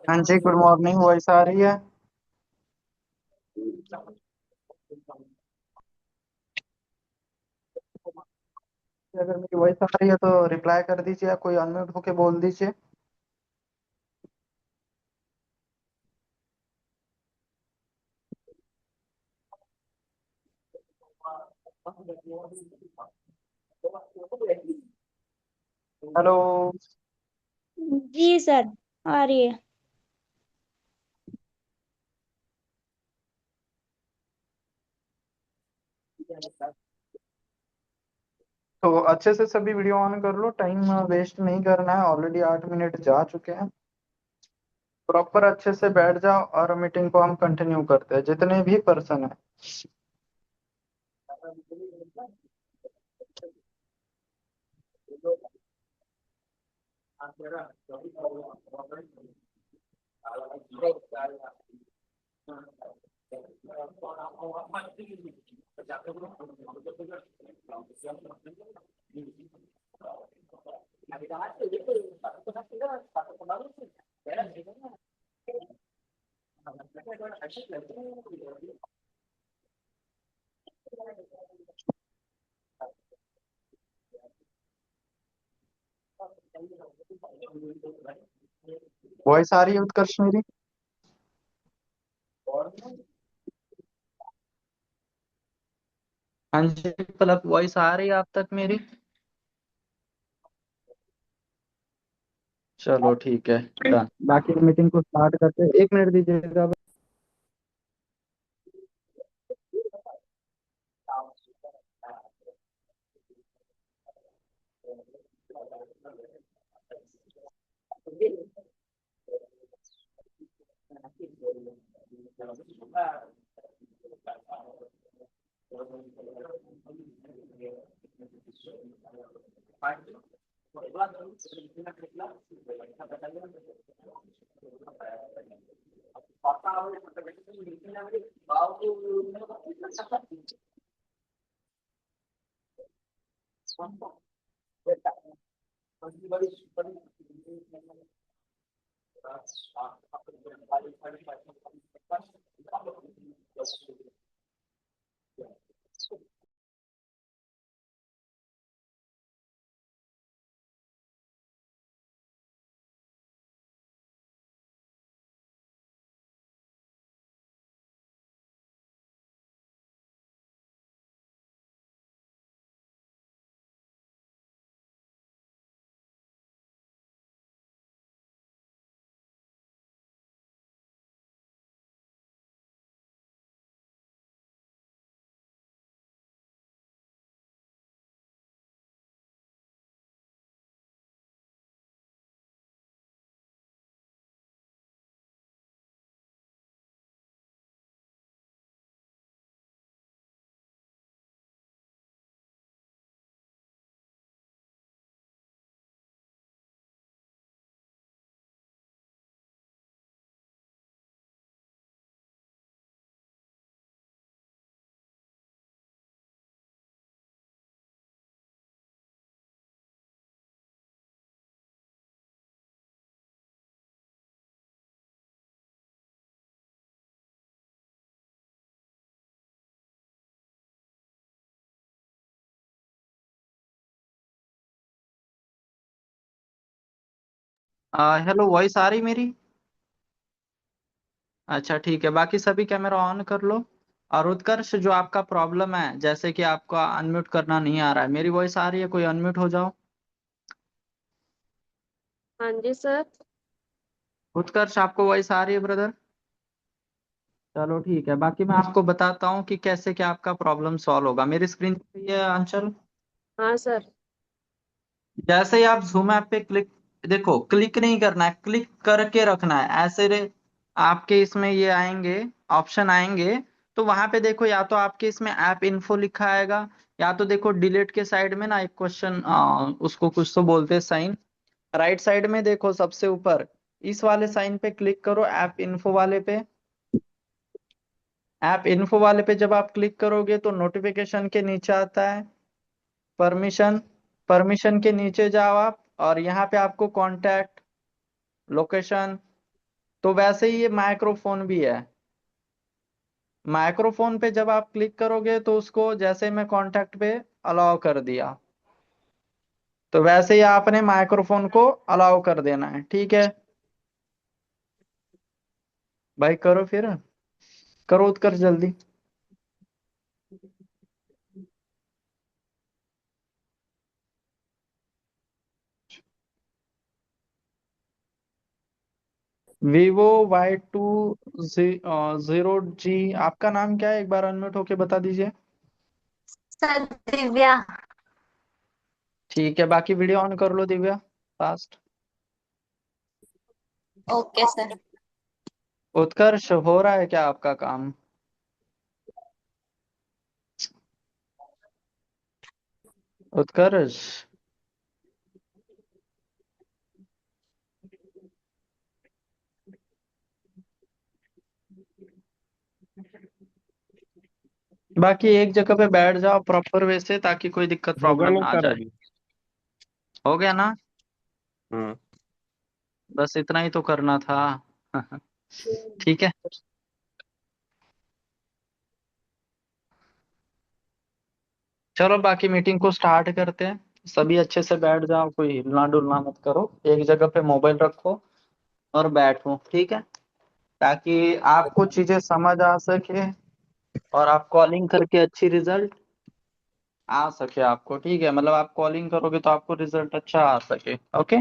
हाँ जी, good morning. Voice आ रही है? अगर मेरी वॉइस आ रही है तो रिप्लाई कर दीजिए, या कोई अनम्यूट होके बोल दीजिए। हेलो। जी सर, आ रही है। तो अच्छे से सभी वीडियो ऑन कर लो, टाइम वेस्ट नहीं करना है। ऑलरेडी 8 मिनट जा चुके हैं। प्रॉपर अच्छे से बैठ जाओ और मीटिंग को हम कंटिन्यू करते हैं, जितने भी पर्सन है। वॉइस आ रही है उत्कर्ष मेरी? हाँ जी पलक, वॉइस आ रही है आप तक मेरी? चलो ठीक है, डन। बाकी मीटिंग को स्टार्ट करते हैं। 1 मिनट दीजिएगा। हेलो, वॉइस आ रही मेरी? अच्छा ठीक है, बाकी सभी कैमरा ऑन कर लो। और उत्कर्ष, जो आपका प्रॉब्लम है, जैसे कि आपका अनम्यूट करना नहीं आ रहा है, मेरी वॉइस आ रही है? कोई अनम्यूट हो जाओ। हाँ जी सर। उत्कर्ष, आपको वॉइस आ रही है ब्रदर? चलो ठीक है, बाकी मैं आपको बताता हूँ कि कैसे क्या आपका प्रॉब्लम सॉल्व होगा। मेरी स्क्रीन पे है अंचल? हाँ सर। जैसे ही आप जूम ऐप पे क्लिक, देखो क्लिक नहीं करना है, क्लिक करके रखना है ऐसे रे। आपके इसमें ये आएंगे, ऑप्शन आएंगे, तो वहां पे देखो, या तो आपके इसमें ऐप इन्फो लिखा आएगा, या तो देखो डिलीट के साइड में ना एक क्वेश्चन, उसको कुछ तो बोलते हैं साइन, राइट साइड में देखो सबसे ऊपर, इस वाले साइन पे क्लिक करो, ऐप इन्फो वाले पे। ऐप इन्फो वाले पे जब आप क्लिक करोगे तो नोटिफिकेशन के नीचे आता है परमिशन, परमिशन के नीचे जाओ आप, और यहाँ पे आपको कांटेक्ट, लोकेशन, तो वैसे ही ये माइक्रोफोन भी है। माइक्रोफोन पे जब आप क्लिक करोगे तो उसको, जैसे मैं कांटेक्ट पे अलाउ कर दिया, तो वैसे ही आपने माइक्रोफोन को अलाउ कर देना है, ठीक है भाई। करो फिर, करो उत्कर्ष जल्दी। Vivo Y2 0G, आपका नाम क्या है, एक बार अनम्यूट होके बता दीजिए। सर दिव्या। ठीक है, बाकी वीडियो ऑन कर लो Divya, fast. Okay sir. Utkarsh, हो रहा है क्या आपका काम? उत्कर्ष, बाकी एक जगह पे बैठ जाओ प्रॉपर वे से, ताकि कोई दिक्कत होगा प्रॉब्लम नहीं ना आ सर जाए। अभी। हो गया ना? हम्म। बस इतना ही तो करना था। ठीक है, चलो बाकी मीटिंग को स्टार्ट करते हैं। सभी अच्छे से बैठ जाओ, कोई हिलना डुलना मत करो, एक जगह पे मोबाइल रखो और बैठो, ठीक है, ताकि आपको चीजें समझ आ सके, और आप कॉलिंग करके अच्छी रिजल्ट आ सके आपको, ठीक है, मतलब आप कॉलिंग करोगे तो आपको रिजल्ट अच्छा आ सके, ओके।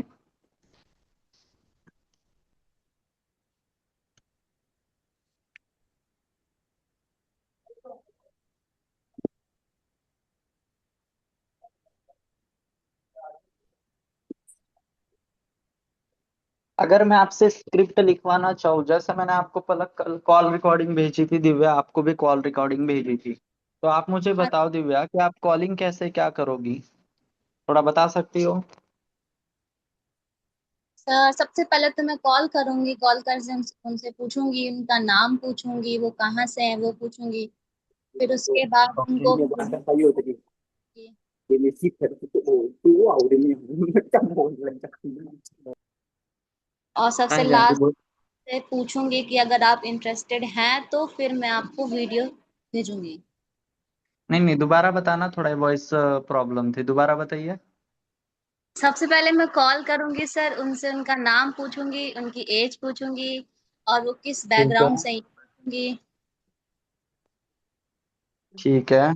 अगर मैं आपसे स्क्रिप्ट लिखवाना चाहूँ, जैसे मैंने आपको पलक कल कॉल रिकॉर्डिंग भेजी थी दिव्या, आपको भी कॉल रिकॉर्डिंग भेजी थी, तो आप मुझे बताओ दिव्या कि आप कॉलिंग कैसे क्या करोगी, थोड़ा बता सकती हो? सर सबसे पहले तो मैं कॉल करूंगी, कॉल कर से उनसे पूछूंगी, उनका नाम पूछूंगी, वो कहाँ से है वो पूछूंगी। फिर उसके बाद उनको और हाँ सबसे जी, हाँ जी, लास्ट से पूछूंगी कि अगर आप इंटरेस्टेड हैं तो फिर मैं आपको वीडियो भेजूंगी। नहीं नहीं, दोबारा बताना, थोड़ा वॉइस प्रॉब्लम थी, दोबारा बताइए। सबसे पहले मैं कॉल करूंगी सर, उनसे उनका नाम पूछूंगी, उनकी एज पूछूंगी, और वो किस ठीक है, बैकग्राउंड से हैं पूछूंगी। ठीक है,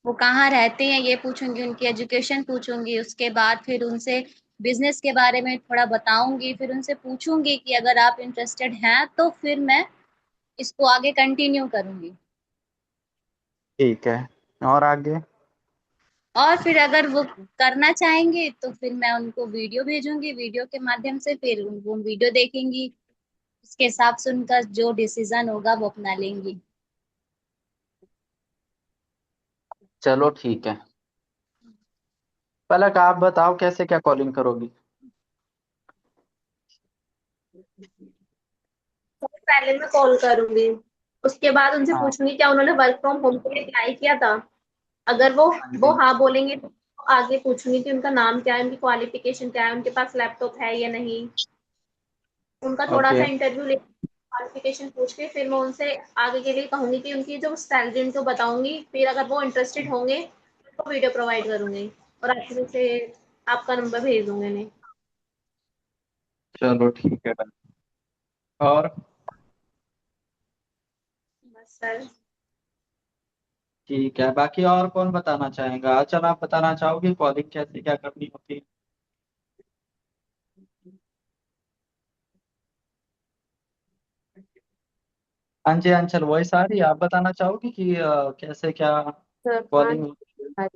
वो कहाँ रहते हैं ये पूछूंगी, उनकी एजुकेशन पूछूंगी। उसके बाद फिर उनसे बिजनेस के बारे में थोड़ा बताऊंगी। फिर उनसे पूछूंगी कि अगर आप इंटरेस्टेड हैं तो फिर मैं इसको आगे कंटिन्यू करूंगी। ठीक है, और आगे? और फिर अगर वो करना चाहेंगे तो फिर मैं उनको वीडियो भेजूंगी, वीडियो के माध्यम से फिर वो वीडियो देखेंगी, उसके हिसाब से उनका जो डिसीजन होगा वो अपना लेंगी। चलो ठीक है, पलक आप बताओ कैसे क्या कॉलिंग करोगी? सबसे पहले मैं कॉल करूंगी। उसके बाद उनसे हाँ, पूछूंगी क्या उन्होंने वर्क फ्रॉम होम के लिए अप्लाई किया था। अगर वो हाँ वो जी, हाँ बोलेंगे तो आगे पूछूंगी कि उनका नाम क्या है, उनकी क्वालिफिकेशन क्या है, उनके पास लैपटॉप है या नहीं। उनका थोड़ा ओके, सा इंटरव्यू ले क्वालिफिकेशन पूछ के फिर मैं उनसे आगे के लिए कहूंगी कि उनकी जो सैलरी उनको बताऊंगी। फिर अगर वो इंटरेस्टेड होंगे तो वीडियो प्रोवाइड करूंगी और अच्छे से आपका नंबर भेज दूंगी उन्हें। चलो ठीक है, और? बस सर। ठीक है, बाकी और कौन बताना चाहेगा? चल आप बताना चाहोगे कॉलिंग कैसे क्या करनी होती है? हाँ जी अंचल, वॉइस आ रही है, आप बताना चाहोगे कि कैसे क्या सर हाँ। कॉलिंग होती है?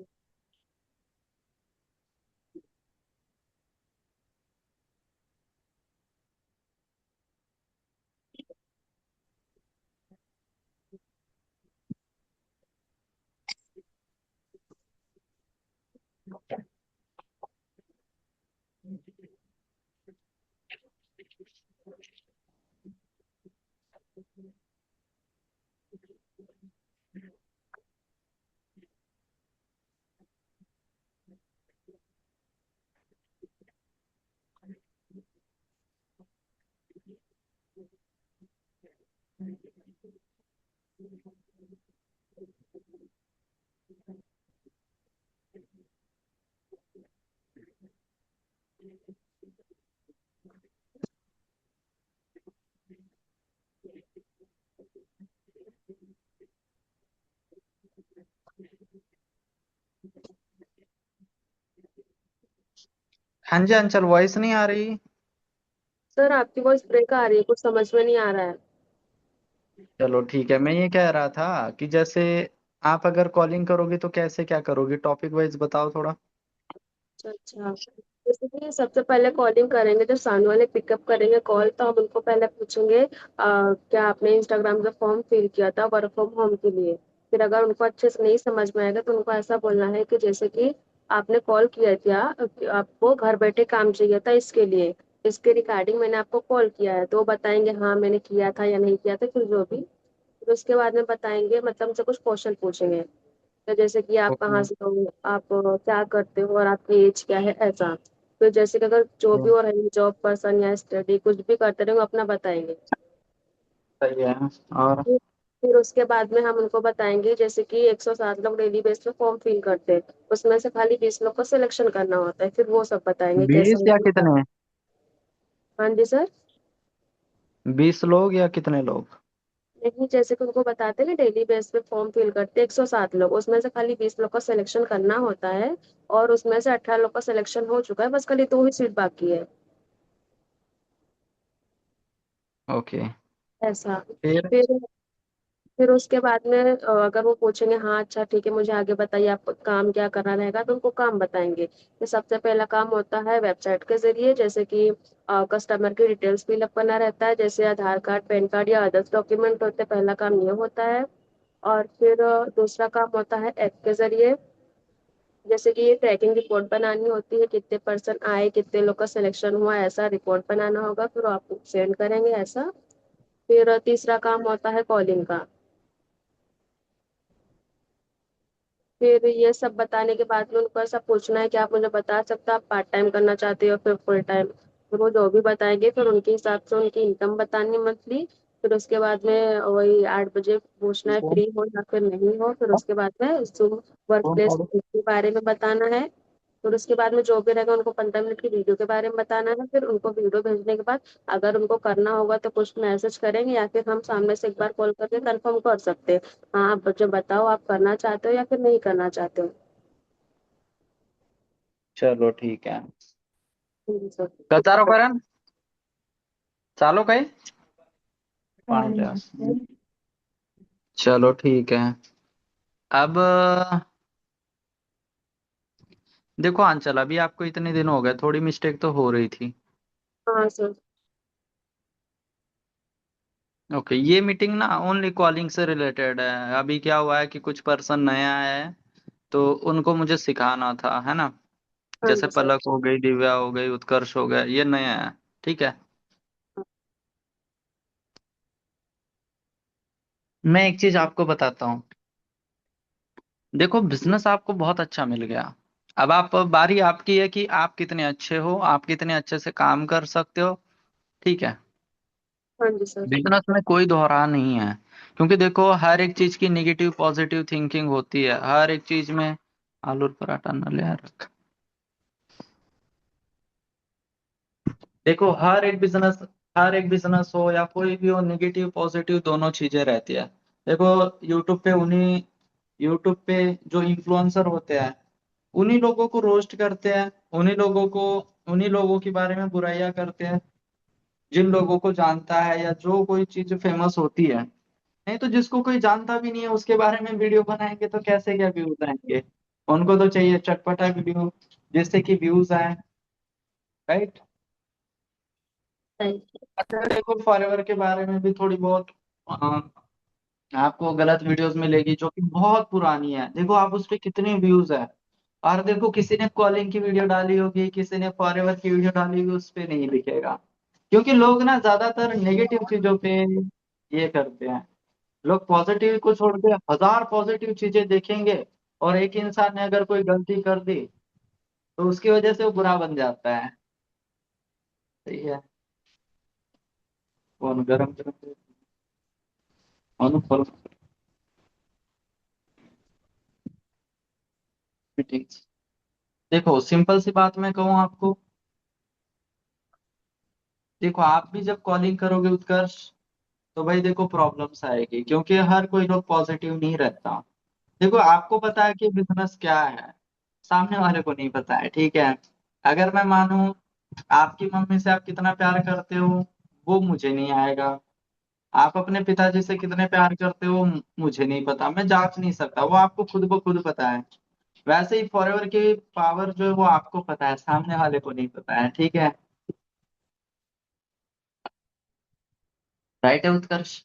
हाँ जी अंचल, वॉइस नहीं आ रही। सर आपकी वॉइस ब्रेक आ रही है, कुछ समझ में नहीं आ रहा है। चलो ठीक है, मैं ये कह रहा था कि जैसे आप अगर कॉलिंग करोगे तो कैसे क्या करोगे, टॉपिक वाइज बताओ थोड़ा। अच्छा अच्छा। जैसे कि सबसे पहले कॉलिंग करेंगे, जब सामने वाले पिकअप करेंगे कॉल, तो हम उनको पहले पूछेंगे क्या आपने इंस्टाग्राम का फॉर्म फिल किया था वर्क फ्रॉम होम के लिए। फिर अगर उनको अच्छे से नहीं समझ में आएगा तो उनको ऐसा बोलना है कि जैसे कि आपने कॉल किया था कि आपको घर बैठे काम चाहिए था, इसके लिए इसके रिगार्डिंग मैंने आपको कॉल किया है। तो वो बताएंगे हाँ मैंने किया था या नहीं किया था, फिर जो भी। फिर उसके बाद में बताएंगे, मतलब हमसे कुछ क्वेश्चन पूछेंगे, तो जैसे कि आप ओके। कहाँ से हो, आप क्या करते हो और आपकी एज क्या है, ऐसा। फिर जैसे कि अगर जो भी हो रही जॉब पर्सन या स्टडी कुछ भी करते रहे, वो अपना बताएंगे। सही है। और फिर उसके बाद में हम उनको बताएंगे जैसे कि 107 लोग डेली बेस पे फॉर्म फिल करते हैं, उसमें से खाली 20 लोग को सिलेक्शन करना होता है। फिर वो सब बताएंगे कैसे 20 या उनको। कितने? हाँ जी सर। 20 लोग या कितने लोग? नहीं, जैसे कि उनको बताते हैं ना डेली बेस पे फॉर्म फिल करते हैं 107 लोग, उसमें से खाली 20 लोग का सिलेक्शन करना होता है। और उसमें से 18 लोग का सिलेक्शन हो चुका है, बस खाली 2 ही सीट बाकी है, ओके। ऐसा। फिर फिर फिर उसके बाद में अगर वो पूछेंगे हाँ अच्छा ठीक है मुझे आगे बताइए आप काम क्या करना रहेगा, तो उनको काम बताएंगे कि सबसे पहला काम होता है वेबसाइट के जरिए, जैसे कि कस्टमर की डिटेल्स फिलअप करना रहता है, जैसे आधार कार्ड पैन कार्ड या अदर्स डॉक्यूमेंट होते हैं, पहला काम ये होता है। और फिर दूसरा काम होता है ऐप के जरिए, जैसे कि ये ट्रैकिंग रिपोर्ट बनानी होती है, कितने पर्सन आए कितने लोग का सिलेक्शन हुआ, ऐसा रिपोर्ट बनाना होगा, फिर आप सेंड करेंगे, ऐसा। फिर तीसरा काम होता है कॉलिंग का। फिर ये सब बताने के बाद में उनको ऐसा पूछना है कि आप मुझे बता सकते हो आप पार्ट टाइम करना चाहते हो फिर फुल टाइम। फिर वो जो भी बताएंगे फिर उनके हिसाब से उनकी इनकम बतानी है मंथली। फिर उसके बाद में वही 8 बजे पूछना है कौन फ्री हो या फिर नहीं हो। फिर उसके बाद में जूम वर्क कौन प्लेस पढ़ो? के बारे में बताना है। फिर उसके बाद में जो भी रहेगा उनको 15 मिनट की वीडियो के बारे में बताना है। फिर उनको वीडियो भेजने के बाद अगर उनको करना होगा तो कुछ मैसेज करेंगे या फिर हम सामने से एक बार कॉल करके कंफर्म कर सकते हैं। हाँ आप मुझे बताओ आप करना चाहते हो या फिर नहीं करना चाहते हो। चलो ठीक है। सर। कतारो करण चालो कहीं पानी ले आ। चलो ठीक है। अब देखो आंचल, अभी आपको इतने दिन हो गए, थोड़ी मिस्टेक तो हो रही थी। हाँ सर। ओके, ये मीटिंग ना ओनली कॉलिंग से रिलेटेड है। अभी क्या हुआ है कि कुछ पर्सन नया है, तो उनको मुझे सिखाना था, है ना। हाँ जैसे जी सर। पलक हो गई, दिव्या हो गई, उत्कर्ष हो गया, ये नया है। ठीक है। मैं एक चीज आपको बताता हूँ। देखो, बिजनेस आपको बहुत अच्छा मिल गया। अब आप, बारी आपकी है कि आप कितने अच्छे हो, आप कितने अच्छे से काम कर सकते हो। ठीक है। हाँ जी सर। बिजनेस में कोई दोहरा नहीं है, क्योंकि देखो हर एक चीज की निगेटिव पॉजिटिव थिंकिंग होती है, हर एक चीज में। आलू पराठा न ले आ रखा। देखो हर एक बिजनेस हो या कोई भी हो, निगेटिव पॉजिटिव दोनों चीजें रहती है। देखो, यूट्यूब पे जो इन्फ्लुएंसर होते हैं, उन्हीं लोगों को रोस्ट करते हैं, उन्हीं लोगों के बारे में बुराइयां करते हैं, जिन लोगों को जानता है या जो कोई चीज फेमस होती है। नहीं तो जिसको कोई जानता भी नहीं है उसके बारे में वीडियो बनाएंगे तो कैसे क्या व्यूज आएंगे। उनको तो चाहिए चटपटा वीडियो, जिससे कि व्यूज आए। राइट। थैंक अच्छा, देखो फॉरएवर के बारे में भी थोड़ी बहुत आपको गलत वीडियोस मिलेगी जो कि बहुत पुरानी है। देखो आप उस पे कितने व्यूज है, और देखो किसी ने कॉलिंग की वीडियो डाली होगी, किसी ने फॉरएवर की वीडियो डाली होगी, उस पे नहीं दिखेगा। क्योंकि लोग ना ज्यादातर नेगेटिव चीजों पे ये करते हैं। लोग पॉजिटिव को छोड़ के हजार पॉजिटिव चीजें देखेंगे, और एक इंसान ने अगर कोई गलती कर दी तो उसकी वजह से वो बुरा बन जाता है। सही है। कौन गरम गरम अनुफल मीटिंग। देखो सिंपल सी बात मैं कहूँ आपको, देखो आप भी जब कॉलिंग करोगे उत्कर्ष, तो भाई देखो प्रॉब्लम्स आएगी, क्योंकि हर कोई लोग पॉजिटिव नहीं रहता। देखो आपको पता है कि बिजनेस क्या है, सामने वाले को नहीं पता है, ठीक है। अगर मैं मानूं आपकी मम्मी से आप कितना प्यार करते हो, वो मुझे नहीं आएगा। आप अपने पिताजी से कितने प्यार करते हो, मुझे नहीं पता, मैं जांच नहीं सकता, वो आपको खुद ब खुद पता है। वैसे ही फॉरएवर की पावर जो है वो आपको पता है, सामने वाले को नहीं पता है, ठीक है। राइट है उत्कर्ष।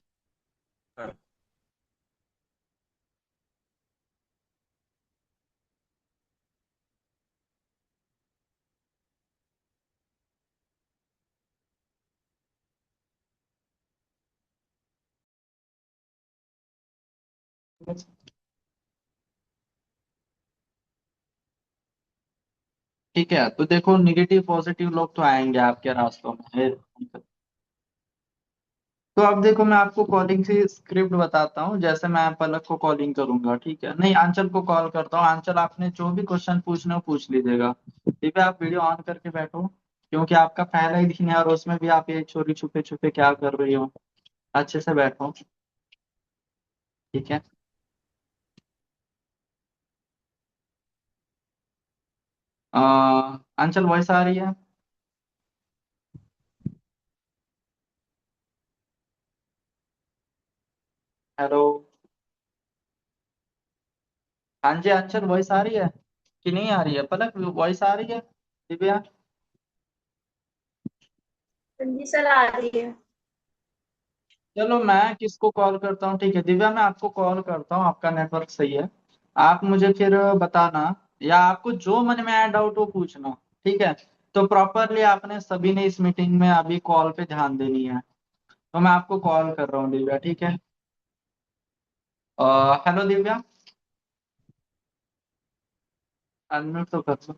ठीक है, तो देखो निगेटिव पॉजिटिव लोग तो आएंगे आपके रास्तों में। तो अब देखो मैं आपको कॉलिंग से स्क्रिप्ट बताता हूँ, जैसे मैं पलक को कॉलिंग करूंगा, ठीक है, नहीं आंचल को कॉल करता हूँ। आंचल आपने जो भी क्वेश्चन पूछना हो पूछ लीजिएगा, ठीक है। आप वीडियो ऑन करके बैठो, क्योंकि आपका पहला ही दिन है और उसमें भी आप ये चोरी छुपे छुपे क्या कर रही हो। अच्छे से बैठो, ठीक है। आंचल वॉइस आ रही है? हेलो। हाँ जी आंचल वॉइस आ रही है कि नहीं आ रही है? पलक वॉइस आ रही है? दिव्या। हाँ जी सर, आ रही है। चलो मैं किसको कॉल करता हूँ, ठीक है दिव्या, मैं आपको कॉल करता हूँ, आपका नेटवर्क सही है। आप मुझे फिर बताना, या आपको जो मन में आया डाउट वो पूछना, ठीक है। तो प्रॉपरली आपने सभी ने इस मीटिंग में अभी कॉल पे ध्यान देनी है। तो मैं आपको कॉल कर रहा हूँ दिव्या, ठीक है। हेलो दिव्या, अनम्यूट तो कर लो।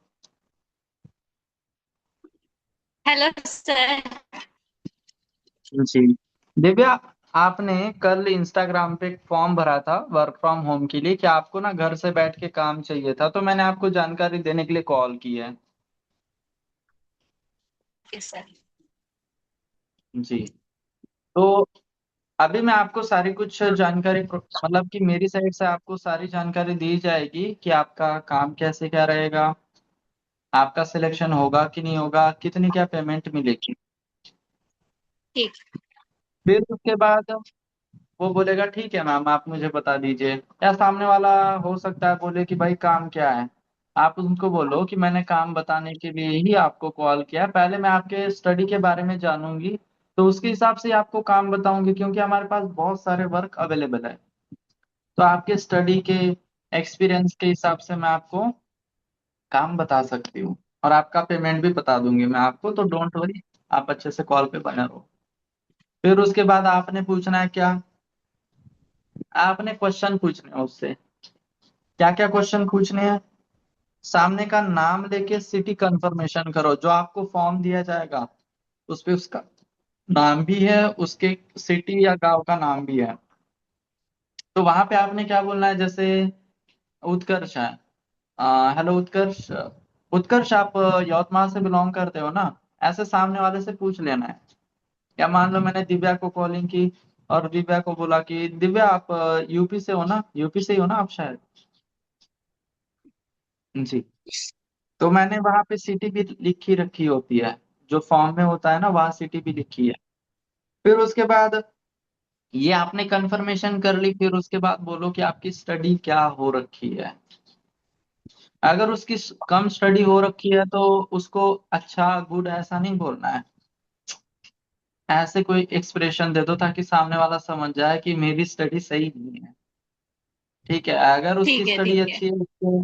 Hello sir. जी दिव्या, आपने कल इंस्टाग्राम पे एक फॉर्म भरा था वर्क फ्रॉम होम के लिए, कि आपको ना घर से बैठ के काम चाहिए था, तो मैंने आपको जानकारी देने के लिए कॉल की है। सर। जी। तो अभी मैं आपको सारी कुछ जानकारी मतलब कि मेरी साइड से आपको सारी जानकारी दी जाएगी कि आपका काम कैसे क्या रहेगा, आपका सिलेक्शन होगा कि नहीं होगा, कितनी क्या पेमेंट मिलेगी। ठीक। फिर उसके बाद वो बोलेगा ठीक है मैम आप मुझे बता दीजिए, या सामने वाला हो सकता है बोले कि भाई काम क्या है। आप उनको बोलो कि मैंने काम बताने के लिए ही आपको कॉल किया, पहले मैं आपके स्टडी के बारे में जानूंगी, तो उसके हिसाब से आपको काम बताऊंगी, क्योंकि हमारे पास बहुत सारे वर्क अवेलेबल है। तो आपके स्टडी के एक्सपीरियंस के हिसाब से मैं आपको काम बता सकती हूँ, और आपका पेमेंट भी बता दूंगी मैं आपको, तो डोंट वरी, आप अच्छे से कॉल पे बने रहो। फिर उसके बाद आपने पूछना है क्या, आपने क्वेश्चन पूछने हैं उससे। क्या क्या क्वेश्चन पूछने हैं? सामने का नाम लेके सिटी कंफर्मेशन करो, जो आपको फॉर्म दिया जाएगा उस पे उसका नाम भी है, उसके सिटी या गांव का नाम भी है। तो वहां पे आपने क्या बोलना है, जैसे उत्कर्ष है, हेलो उत्कर्ष। उत्कर्ष आप यवतमाल से बिलोंग करते हो ना? ऐसे सामने वाले से पूछ लेना है। या मान लो मैंने दिव्या को कॉलिंग की, और दिव्या को बोला कि दिव्या आप यूपी से हो ना, यूपी से ही हो ना आप शायद। जी। तो मैंने वहां पे सिटी भी लिखी रखी होती है, जो फॉर्म में होता है ना वहाँ सिटी भी लिखी है। फिर उसके बाद ये आपने कंफर्मेशन कर ली, फिर उसके बाद बोलो कि आपकी स्टडी क्या हो रखी है। अगर उसकी कम स्टडी हो रखी है तो उसको अच्छा गुड ऐसा नहीं बोलना है, ऐसे कोई एक्सप्रेशन दे दो ताकि सामने वाला समझ जाए कि मेरी स्टडी सही नहीं है, ठीक है। अगर उसकी ठीक है स्टडी ठीक है। अच्छी है,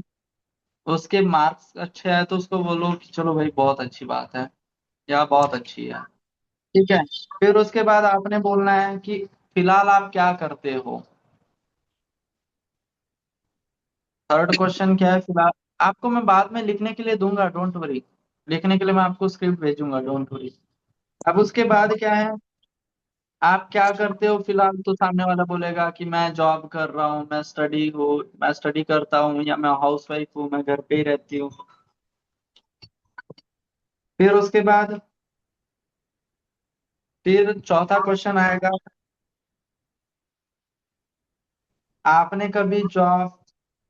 उसके मार्क्स अच्छे आए तो उसको बोलो कि चलो भाई बहुत अच्छी बात है या बहुत अच्छी है। ठीक है। फिर उसके बाद आपने बोलना है कि फिलहाल आप क्या करते हो। थर्ड क्वेश्चन क्या है फिलहाल। आपको मैं बाद में लिखने के लिए दूंगा, डोंट वरी। लिखने के लिए मैं आपको स्क्रिप्ट भेजूंगा, डोंट वरी। अब उसके बाद क्या है, आप क्या करते हो फिलहाल, तो सामने वाला बोलेगा कि मैं जॉब कर रहा हूँ, मैं स्टडी करता हूँ, या मैं हाउस वाइफ हूँ, मैं घर पे ही रहती हूँ। फिर उसके बाद फिर चौथा क्वेश्चन आएगा, आपने कभी जॉब,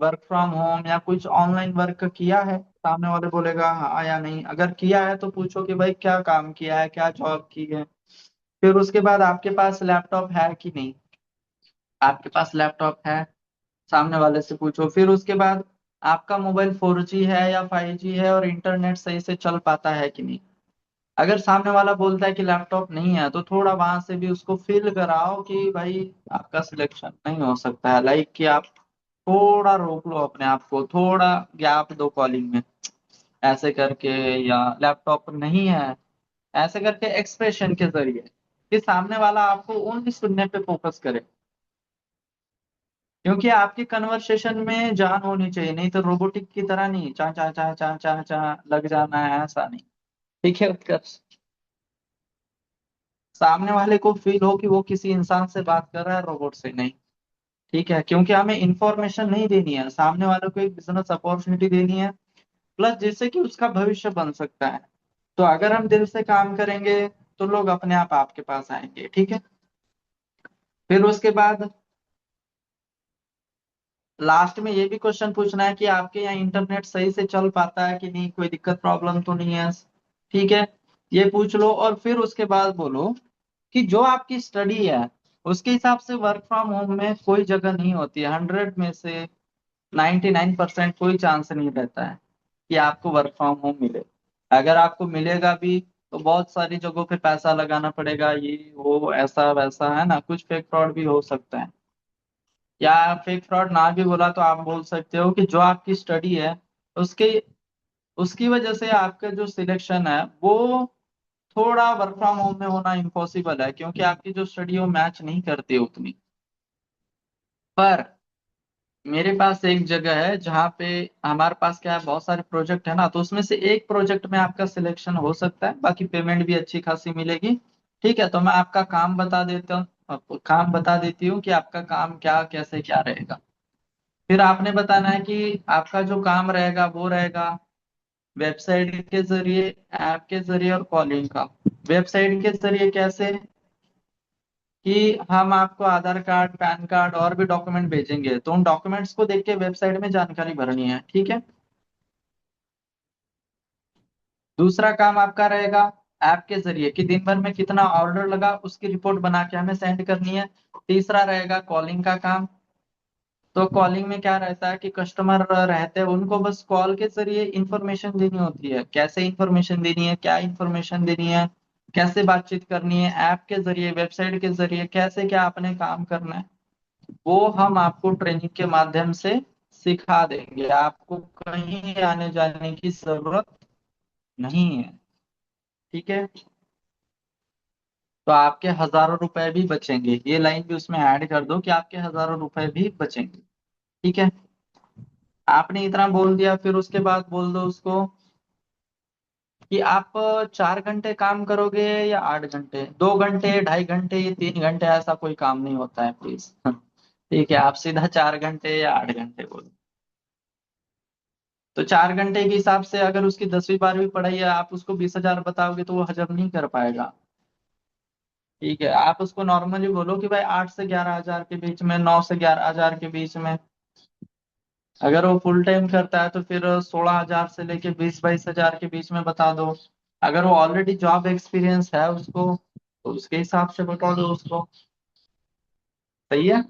वर्क फ्रॉम होम या कुछ ऑनलाइन वर्क किया है। सामने वाले बोलेगा हाँ या नहीं। अगर किया है तो पूछो कि भाई क्या काम किया है, क्या जॉब की है। फिर उसके बाद आपके पास लैपटॉप है कि नहीं। आपके पास लैपटॉप है, सामने वाले से पूछो। फिर उसके बाद आपका मोबाइल 4G है या 5G है और इंटरनेट सही से चल पाता है कि नहीं। अगर सामने वाला बोलता है कि लैपटॉप नहीं है तो थोड़ा वहां से भी उसको फील कराओ कि भाई आपका सिलेक्शन नहीं हो सकता है। लाइक कि आप थोड़ा रोक लो अपने आप को, थोड़ा गैप दो कॉलिंग में, ऐसे करके, या लैपटॉप नहीं है, ऐसे करके एक्सप्रेशन के जरिए कि सामने वाला आपको ओनली सुनने पे फोकस करे। क्योंकि आपकी कन्वर्सेशन में जान होनी चाहिए, नहीं तो रोबोटिक की तरह नहीं, चा चा चा चा चा चा लग जाना है, ऐसा नहीं। ठीक है उत्कर्ष। सामने वाले को फील हो कि वो किसी इंसान से बात कर रहा है, रोबोट से नहीं। ठीक है, क्योंकि हमें इंफॉर्मेशन नहीं देनी है, सामने वाले को एक बिजनेस अपॉर्चुनिटी देनी है, प्लस जिससे कि उसका भविष्य बन सकता है। तो अगर हम दिल से काम करेंगे तो लोग अपने आप आपके पास आएंगे। ठीक है। फिर उसके बाद लास्ट में ये भी क्वेश्चन पूछना है कि आपके यहाँ इंटरनेट सही से चल पाता है कि नहीं, कोई दिक्कत प्रॉब्लम तो नहीं है। ठीक है, ये पूछ लो। और फिर उसके बाद बोलो कि जो आपकी स्टडी है उसके हिसाब से वर्क फ्रॉम होम में कोई जगह नहीं होती है। 100 में से 99% कोई चांस नहीं रहता है कि आपको वर्क फ्रॉम होम मिले। अगर आपको मिलेगा भी तो बहुत सारी जगहों पे पैसा लगाना पड़ेगा, ये वो ऐसा वैसा, है ना। कुछ फेक फ्रॉड भी हो सकता है। या फेक फ्रॉड ना भी बोला तो आप बोल सकते हो कि जो आपकी स्टडी है उसके उसकी वजह से आपका जो सिलेक्शन है वो थोड़ा वर्क फ्रॉम होम में होना इम्पॉसिबल है, क्योंकि आपकी जो स्टडी है वो मैच नहीं करती है उतनी। पर मेरे पास एक जगह है जहाँ पे हमारे पास क्या है, बहुत सारे प्रोजेक्ट है ना, तो उसमें से एक प्रोजेक्ट में आपका सिलेक्शन हो सकता है, बाकी पेमेंट भी अच्छी खासी मिलेगी। ठीक है, तो मैं आपका काम बता देता हूँ, आपको काम बता देती हूँ कि आपका काम क्या कैसे क्या रहेगा। फिर आपने बताना है कि आपका जो काम रहेगा वो रहेगा वेबसाइट के जरिए, ऐप के जरिए और कॉलिंग का। वेबसाइट के जरिए कैसे, कि हम आपको आधार कार्ड, पैन कार्ड और भी डॉक्यूमेंट भेजेंगे, तो उन डॉक्यूमेंट्स को देख के वेबसाइट में जानकारी भरनी है। ठीक है। दूसरा काम आपका रहेगा ऐप के जरिए कि दिन भर में कितना ऑर्डर लगा उसकी रिपोर्ट बना के हमें सेंड करनी है। तीसरा रहेगा कॉलिंग का काम। तो कॉलिंग में क्या रहता है कि कस्टमर रहते हैं, उनको बस कॉल के जरिए इंफॉर्मेशन देनी होती है। कैसे इंफॉर्मेशन देनी है, क्या इंफॉर्मेशन देनी है, कैसे बातचीत करनी है, ऐप के जरिए, वेबसाइट के जरिए कैसे क्या आपने काम करना है, वो हम आपको ट्रेनिंग के माध्यम से सिखा देंगे। आपको कहीं आने जाने की जरूरत नहीं है। ठीक है। तो आपके हजारों रुपए भी बचेंगे, ये लाइन भी उसमें ऐड कर दो कि आपके हजारों रुपए भी बचेंगे। ठीक है। आपने इतना बोल दिया, फिर उसके बाद बोल दो उसको कि आप 4 घंटे काम करोगे या 8 घंटे, 2 घंटे, 2.5 घंटे, ये 3 घंटे, ऐसा कोई काम नहीं होता है प्लीज। ठीक है, आप सीधा 4 घंटे या 8 घंटे बोलो। तो 4 घंटे के हिसाब से अगर उसकी 10वीं 12वीं पढ़ाई है, आप उसको 20,000 बताओगे तो वो हजम नहीं कर पाएगा। ठीक है, आप उसको नॉर्मली बोलो कि भाई 8 से 11 हजार के बीच में, 9 से 11 हजार के बीच में। अगर वो फुल टाइम करता है तो फिर 16 हजार से लेके 20-22 हजार के बीच में बता दो। अगर वो ऑलरेडी जॉब एक्सपीरियंस है उसको तो उसके हिसाब से बता दो उसको। सही है।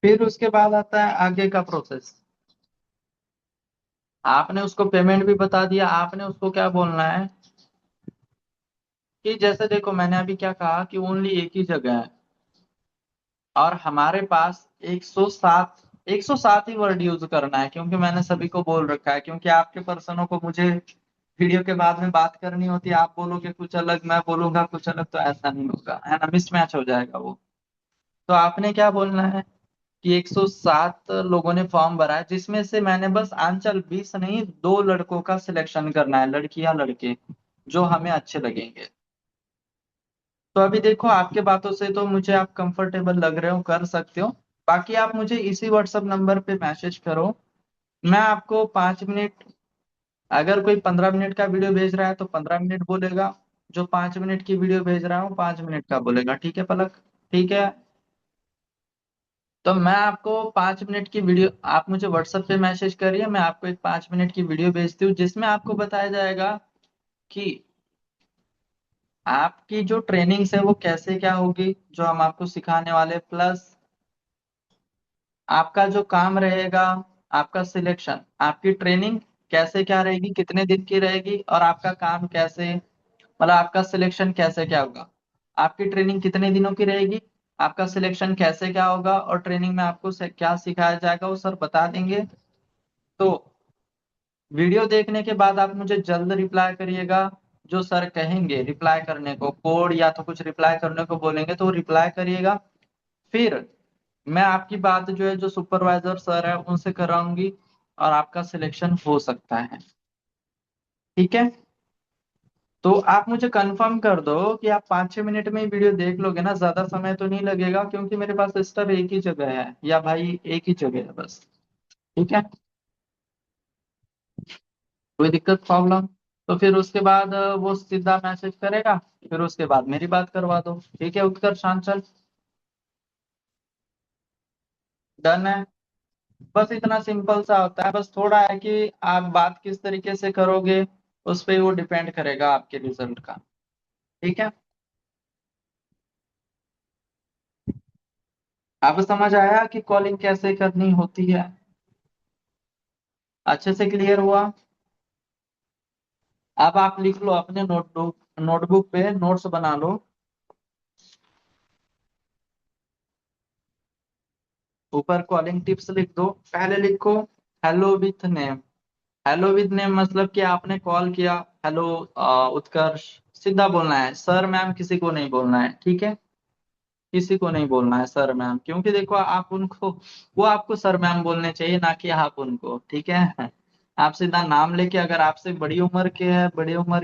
फिर उसके बाद आता है आगे का प्रोसेस। आपने उसको पेमेंट भी बता दिया, आपने उसको क्या बोलना है कि जैसे देखो मैंने अभी क्या कहा कि ओनली एक ही जगह है। और हमारे पास 107 ही वर्ड यूज करना है, क्योंकि मैंने सभी को बोल रखा है, क्योंकि आपके पर्सनों को मुझे वीडियो के बाद में बात करनी होती है, आप बोलोगे कुछ अलग, मैं बोलूंगा कुछ अलग, तो ऐसा नहीं होगा, है ना, मिसमैच हो जाएगा वो। तो आपने क्या बोलना है कि 107 लोगों ने फॉर्म भरा है, जिसमें से मैंने बस आंचल 20 नहीं 2 लड़कों का सिलेक्शन करना है, लड़की या लड़के, जो हमें अच्छे लगेंगे। तो अभी देखो, आपके बातों से तो मुझे आप कंफर्टेबल लग रहे हो, कर सकते हो। बाकी आप मुझे इसी व्हाट्सएप नंबर पे मैसेज करो, मैं आपको 5 मिनट, अगर कोई 15 मिनट का वीडियो भेज रहा है तो 15 मिनट बोलेगा, जो 5 मिनट की वीडियो भेज रहा हूँ 5 मिनट का बोलेगा, ठीक है पलक? ठीक है, तो मैं आपको 5 मिनट की वीडियो, आप मुझे व्हाट्सएप पे मैसेज करिए, मैं आपको एक 5 मिनट की वीडियो भेजती हूँ, जिसमें आपको बताया जाएगा कि आपकी जो ट्रेनिंग्स है वो कैसे क्या होगी, जो हम आपको सिखाने वाले, प्लस आपका जो काम रहेगा, आपका सिलेक्शन, आपकी ट्रेनिंग कैसे क्या रहेगी, कितने दिन की रहेगी, और आपका काम कैसे, मतलब आपका सिलेक्शन कैसे क्या होगा, आपकी ट्रेनिंग कितने दिनों की रहेगी, आपका सिलेक्शन कैसे क्या होगा, और ट्रेनिंग में आपको क्या सिखाया जाएगा वो सर बता देंगे। तो वीडियो देखने के बाद आप मुझे जल्द रिप्लाई करिएगा, जो सर कहेंगे रिप्लाई करने को, कोड या तो कुछ रिप्लाई करने को बोलेंगे तो रिप्लाई करिएगा। फिर मैं आपकी बात जो है, जो सुपरवाइजर सर है उनसे कराऊंगी, और आपका सिलेक्शन हो सकता है, ठीक है? तो आप मुझे कंफर्म कर दो कि आप 5-6 मिनट में ही वीडियो देख लोगे ना, ज्यादा समय तो नहीं लगेगा, क्योंकि मेरे पास स्टफ एक ही जगह है, या भाई एक ही जगह है बस, ठीक है? कोई दिक्कत प्रॉब्लम? तो फिर उसके बाद वो सीधा मैसेज करेगा, फिर उसके बाद मेरी बात करवा दो, ठीक है उत्कर्ष आंचल? डन है। बस इतना सिंपल सा होता है, बस थोड़ा है कि आप बात किस तरीके से करोगे, उस पे वो डिपेंड करेगा आपके रिजल्ट का, ठीक है? अब समझ आया कि कॉलिंग कैसे करनी होती है? अच्छे से क्लियर हुआ? अब आप लिख लो अपने नोटबुक नोटबुक पे नोट्स बना लो। ऊपर कॉलिंग टिप्स लिख दो, पहले लिखो hello with name. Hello with name मतलब कि आपने कॉल किया, हेलो उत्कर्ष, सीधा बोलना है, सर मैम किसी को नहीं बोलना है, ठीक है? किसी को नहीं बोलना है सर मैम, क्योंकि देखो आप उनको, वो आपको सर मैम बोलने चाहिए, ना कि आप उनको, ठीक है? आप सीधा नाम लेके, अगर आपसे बड़ी उम्र के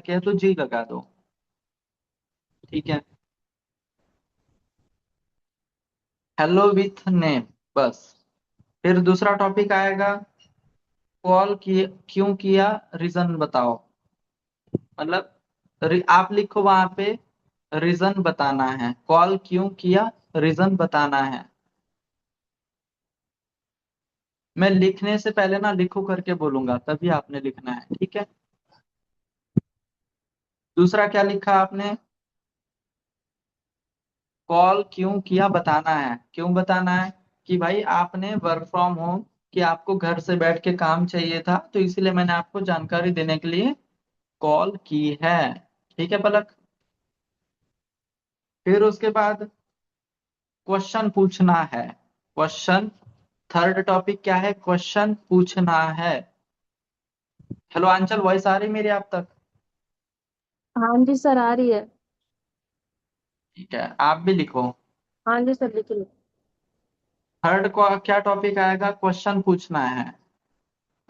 है तो जी लगा दो, ठीक है? हेलो विथ नेम, बस। फिर दूसरा टॉपिक आएगा, कॉल किए क्यों किया, रीजन बताओ, मतलब आप लिखो वहां पे रीजन बताना है, कॉल क्यों किया, रीजन बताना है। मैं लिखने से पहले ना लिखो करके बोलूंगा, तभी आपने लिखना है, ठीक है? दूसरा क्या लिखा आपने? कॉल क्यों किया बताना है, क्यों बताना है? कि भाई आपने वर्क फ्रॉम होम, कि आपको घर से बैठ के काम चाहिए था, तो इसीलिए मैंने आपको जानकारी देने के लिए कॉल की है, ठीक है पलक? फिर उसके बाद क्वेश्चन पूछना है, क्वेश्चन। थर्ड टॉपिक क्या है? क्वेश्चन पूछना है। हेलो आंचल, वॉइस आ रही मेरी आप तक? हाँ जी सर, आ रही है। ठीक है, आप भी लिखो। हाँ जी सर, लिख लो। थर्ड को क्या टॉपिक आएगा? क्वेश्चन पूछना है।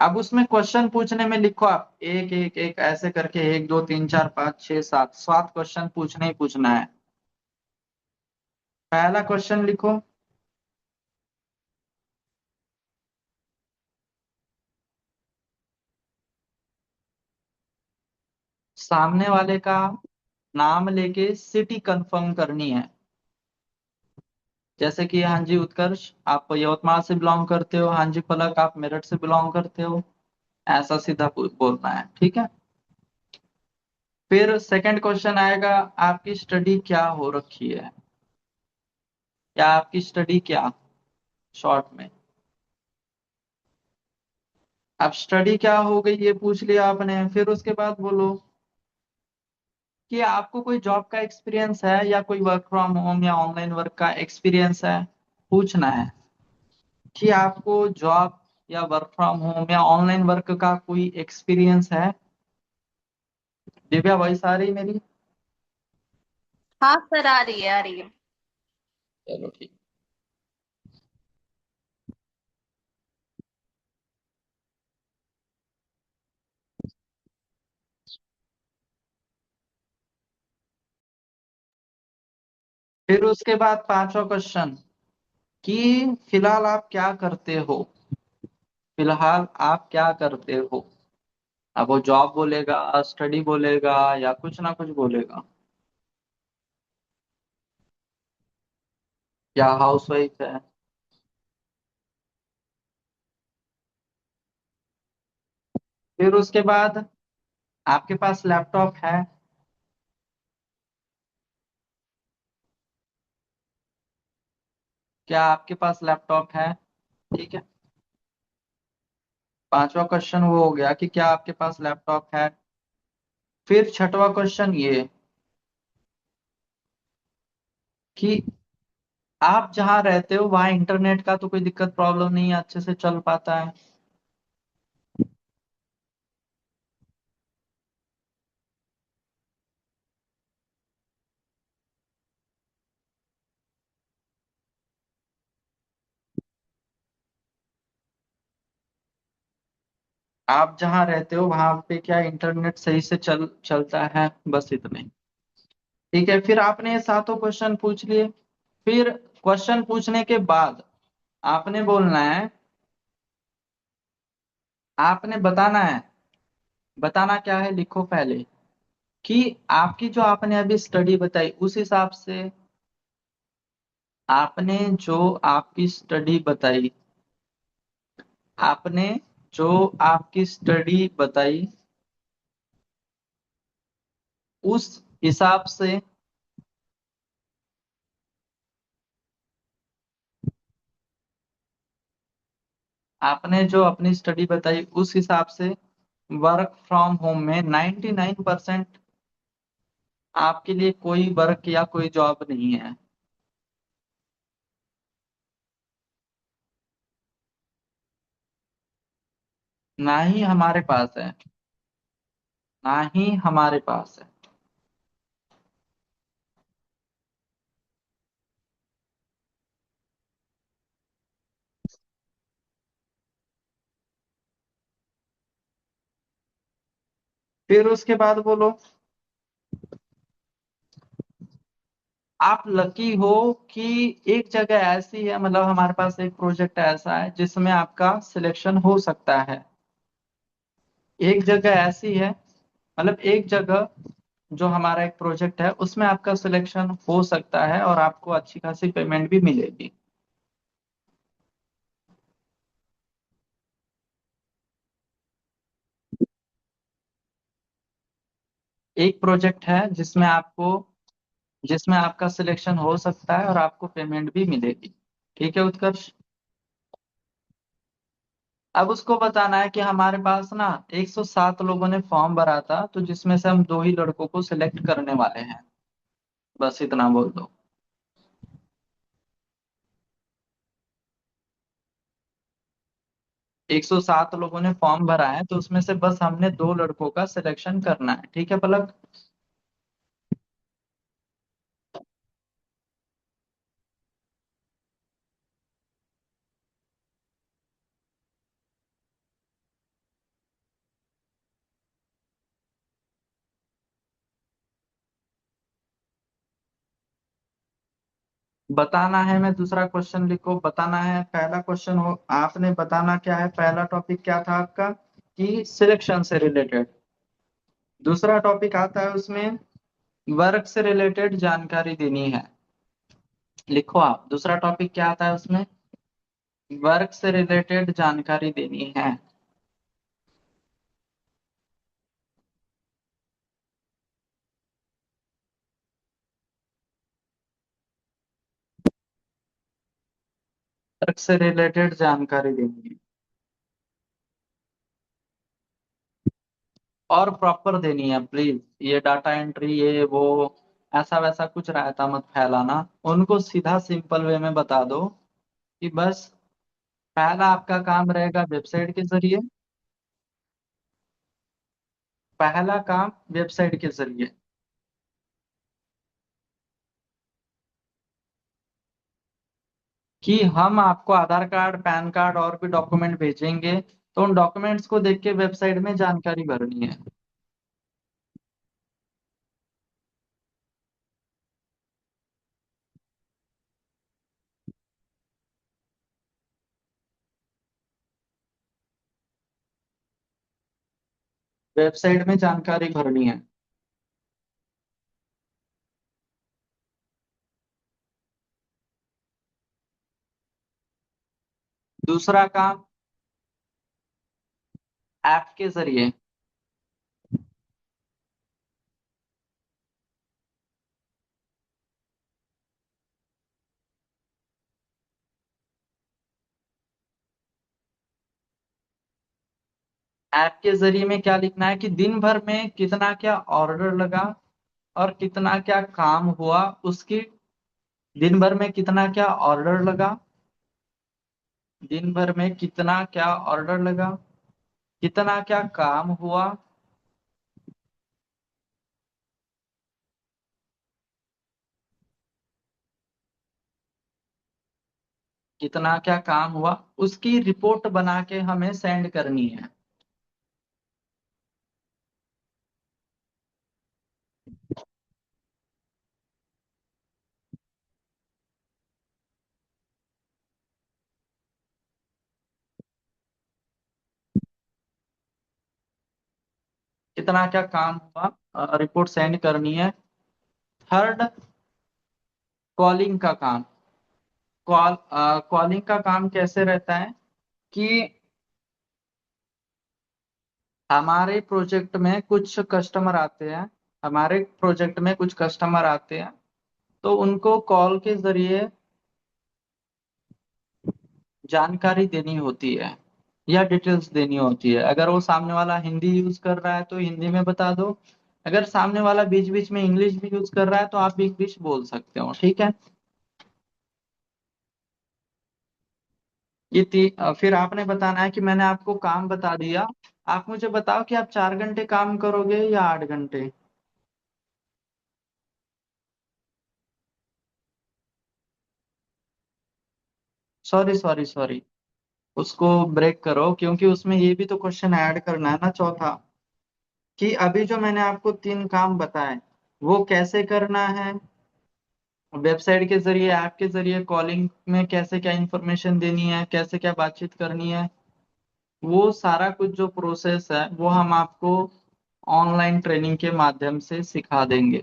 अब उसमें क्वेश्चन पूछने में लिखो आप एक एक एक ऐसे करके, 1 2 3 4 5 6 7 क्वेश्चन पूछना ही पूछना है। पहला क्वेश्चन लिखो, सामने वाले का नाम लेके सिटी कंफर्म करनी है। जैसे कि हाँ जी उत्कर्ष, आप यवतमाल से बिलोंग करते हो, हाँ जी पलक आप मेरठ से बिलोंग करते हो, ऐसा सीधा बोलना है, ठीक है? फिर सेकंड क्वेश्चन आएगा, आपकी स्टडी क्या हो रखी है, या आपकी स्टडी क्या, शॉर्ट में। अब स्टडी क्या हो गई ये पूछ लिया आपने, फिर उसके बाद बोलो कि आपको कोई जॉब का एक्सपीरियंस है, या कोई वर्क फ्रॉम होम या ऑनलाइन वर्क का एक्सपीरियंस है, पूछना है कि आपको जॉब या वर्क फ्रॉम होम या ऑनलाइन वर्क का कोई एक्सपीरियंस है। दिव्या वॉइस आ रही मेरी? हाँ सर, आ रही है, आ रही है। चलो ठीक। फिर उसके बाद पांचवा क्वेश्चन कि फिलहाल आप क्या करते हो। फिलहाल आप क्या करते हो। अब वो जॉब बोलेगा, स्टडी बोलेगा, या कुछ ना कुछ बोलेगा, या हाउसवाइफ है। फिर उसके बाद आपके पास लैपटॉप है। क्या आपके पास लैपटॉप है? ठीक है। पांचवा क्वेश्चन वो हो गया कि क्या आपके पास लैपटॉप है। फिर छठवा क्वेश्चन ये कि आप जहाँ रहते हो वहाँ इंटरनेट का तो कोई दिक्कत प्रॉब्लम नहीं है, अच्छे से चल पाता है। आप जहाँ रहते हो वहां पे क्या इंटरनेट सही से चलता है, बस इतना ही। ठीक है, फिर आपने ये सातों क्वेश्चन पूछ लिए। फिर क्वेश्चन पूछने के बाद आपने बोलना है, आपने बताना है। बताना क्या है, लिखो पहले कि आपकी जो आपने अभी स्टडी बताई उस हिसाब से, आपने जो आपकी स्टडी बताई, आपने जो आपकी स्टडी बताई उस हिसाब से, आपने जो अपनी स्टडी बताई उस हिसाब से वर्क फ्रॉम होम में 99% आपके लिए कोई वर्क या कोई जॉब नहीं है। ना ही हमारे पास है। ना ही हमारे पास है। फिर उसके बाद बोलो, आप लकी हो कि एक जगह ऐसी है, मतलब हमारे पास एक प्रोजेक्ट ऐसा है जिसमें आपका सिलेक्शन हो सकता है। एक जगह ऐसी है, मतलब एक जगह जो हमारा एक प्रोजेक्ट है उसमें आपका सिलेक्शन हो सकता है और आपको अच्छी खासी पेमेंट भी मिलेगी। एक प्रोजेक्ट है जिसमें आपका सिलेक्शन हो सकता है और आपको पेमेंट भी मिलेगी। ठीक है उत्कर्ष। अब उसको बताना है कि हमारे पास ना 107 लोगों ने फॉर्म भरा था, तो जिसमें से हम दो ही लड़कों को सिलेक्ट करने वाले हैं। बस इतना बोल दो। 107 लोगों ने फॉर्म भरा है, तो उसमें से बस हमने दो लड़कों का सिलेक्शन करना है। ठीक है पलक। बताना है, मैं दूसरा क्वेश्चन लिखो, बताना है पहला क्वेश्चन हो, आपने बताना क्या है, पहला टॉपिक क्या था आपका कि सिलेक्शन से रिलेटेड। दूसरा टॉपिक आता है उसमें वर्क से रिलेटेड जानकारी देनी है। लिखो आप, दूसरा टॉपिक क्या आता है उसमें, वर्क से रिलेटेड जानकारी देनी है। वर्क से रिलेटेड जानकारी देनी है और प्रॉपर देनी है प्लीज। ये डाटा एंट्री ये वो ऐसा वैसा कुछ रहता मत फैलाना, उनको सीधा सिंपल वे में बता दो कि बस पहला आपका काम रहेगा वेबसाइट के जरिए, पहला काम वेबसाइट के जरिए कि हम आपको आधार कार्ड, पैन कार्ड और भी डॉक्यूमेंट भेजेंगे, तो उन डॉक्यूमेंट्स को देख के वेबसाइट में जानकारी भरनी है। वेबसाइट में जानकारी भरनी है। दूसरा काम ऐप के जरिए, ऐप के जरिए में क्या लिखना है कि दिन भर में कितना क्या ऑर्डर लगा और कितना क्या काम हुआ, उसकी दिन भर में कितना क्या ऑर्डर लगा, दिन भर में कितना क्या ऑर्डर लगा, कितना क्या काम हुआ, कितना क्या काम हुआ, उसकी रिपोर्ट बना के हमें सेंड करनी है। कितना क्या काम हुआ, रिपोर्ट सेंड करनी है। थर्ड, कॉलिंग का काम। कॉलिंग का काम कैसे रहता है कि हमारे प्रोजेक्ट में कुछ कस्टमर आते हैं, हमारे प्रोजेक्ट में कुछ कस्टमर आते हैं, तो उनको कॉल के जरिए जानकारी देनी होती है या डिटेल्स देनी होती है। अगर वो सामने वाला हिंदी यूज कर रहा है तो हिंदी में बता दो, अगर सामने वाला बीच बीच में इंग्लिश भी यूज कर रहा है तो आप बीच बीच बोल सकते हो, ठीक है। फिर आपने बताना है कि मैंने आपको काम बता दिया, आप मुझे बताओ कि आप 4 घंटे काम करोगे या 8 घंटे। सॉरी सॉरी सॉरी, उसको ब्रेक करो, क्योंकि उसमें ये भी तो क्वेश्चन ऐड करना है ना, चौथा, कि अभी जो मैंने आपको 3 काम बताए वो कैसे करना है, वेबसाइट के जरिए, ऐप के जरिए, कॉलिंग में कैसे क्या इंफॉर्मेशन देनी है, कैसे क्या बातचीत करनी है, वो सारा कुछ जो प्रोसेस है वो हम आपको ऑनलाइन ट्रेनिंग के माध्यम से सिखा देंगे।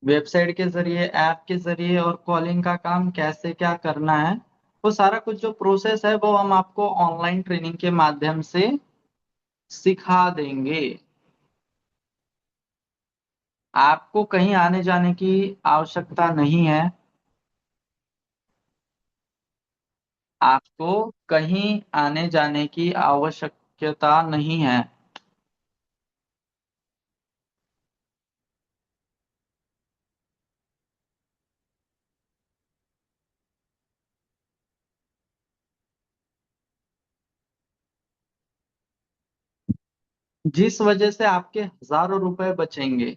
वेबसाइट के जरिए, ऐप के जरिए और कॉलिंग का काम कैसे क्या करना है, वो सारा कुछ जो प्रोसेस है वो हम आपको ऑनलाइन ट्रेनिंग के माध्यम से सिखा देंगे। आपको कहीं आने जाने की आवश्यकता नहीं है, आपको कहीं आने जाने की आवश्यकता नहीं है। जिस वजह से आपके हजारों रुपए बचेंगे।